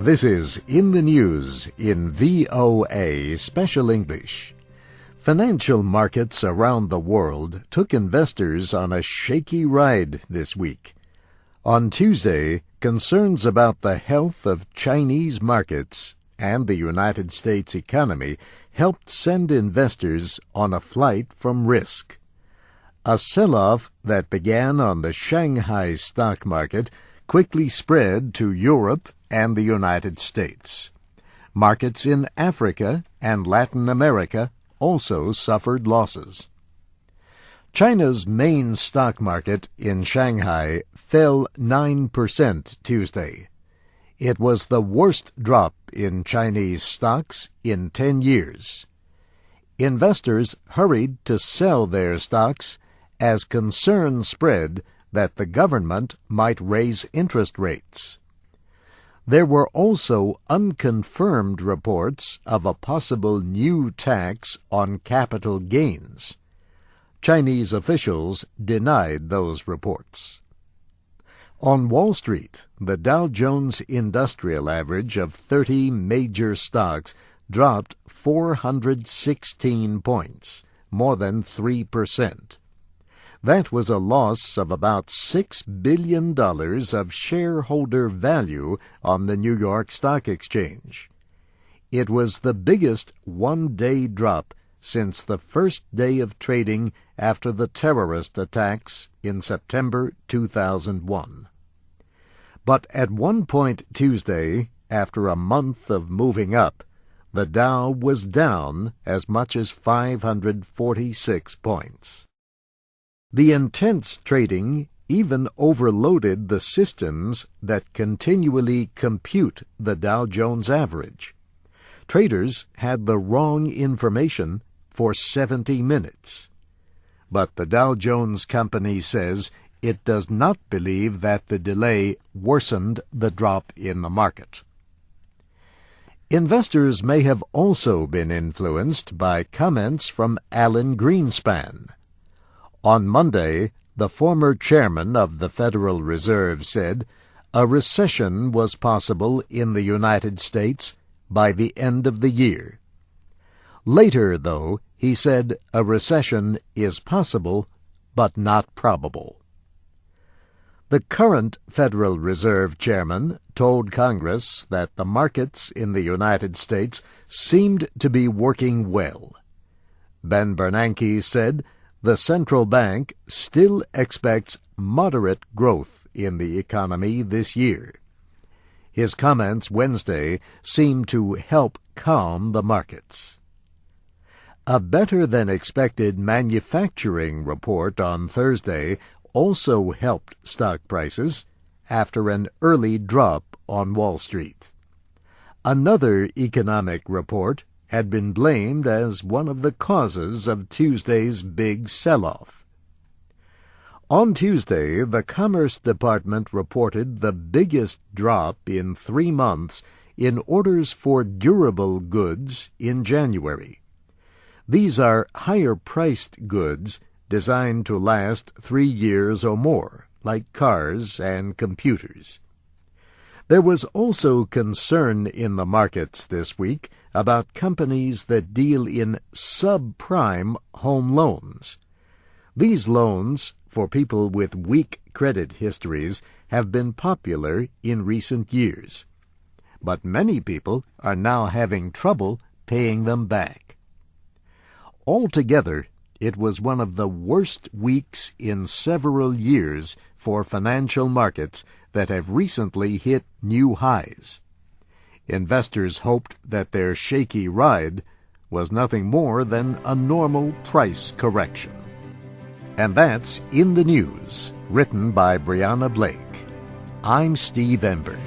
This is In the News in VOA Special English. Financial markets around the world took investors on a shaky ride this week. On Tuesday, concerns about the health of Chinese markets and the United States economy helped send investors on a flight from risk. A sell-off that began on the Shanghai stock market quickly spread to Europe and the United States. Markets in Africa and Latin America also suffered losses. China's main stock market in Shanghai fell 9% Tuesday. It was the worst drop in Chinese stocks in 10 years. Investors hurried to sell their stocks as concern spread that the government might raise interest rates. There were also unconfirmed reports of a possible new tax on capital gains. Chinese officials denied those reports. On Wall Street, the Dow Jones Industrial Average of 30 major stocks dropped 416 points, more than 3%. That was a loss of about $6 billion of shareholder value on the New York Stock Exchange. It was the biggest one-day drop since the first day of trading after the terrorist attacks in September 2001. But at one point Tuesday, after a month of moving up, the Dow was down as much as 546 points. The intense trading even overloaded the systems that continually compute the Dow Jones average. Traders had the wrong information for 70 minutes. But the Dow Jones Company says it does not believe that the delay worsened the drop in the market. Investors may have also been influenced by comments from Alan Greenspan. On Monday, the former chairman of the Federal Reserve said a recession was possible in the United States by the end of the year. Later, though, he said a recession is possible but not probable. The current Federal Reserve chairman told Congress that the markets in the United States seemed to be working well. Ben Bernanke said the central bank still expects moderate growth in the economy this year. His comments Wednesday seemed to help calm the markets. A better-than-expected manufacturing report on Thursday also helped stock prices after an early drop on Wall Street. Another economic report had been blamed as one of the causes of Tuesday's big sell-off. On Tuesday, the Commerce Department reported the biggest drop in 3 months in orders for durable goods in January. These are higher-priced goods designed to last 3 years or more, like cars and computers. There was also concern in the markets this week about companies that deal in subprime home loans. These loans, for people with weak credit histories, have been popular in recent years. But many people are now having trouble paying them back. Altogether, it was one of the worst weeks in several years for financial markets that have recently hit new highs. Investors hoped that their shaky ride was nothing more than a normal price correction. And that's In the News, written by Brianna Blake. I'm Steve Ember.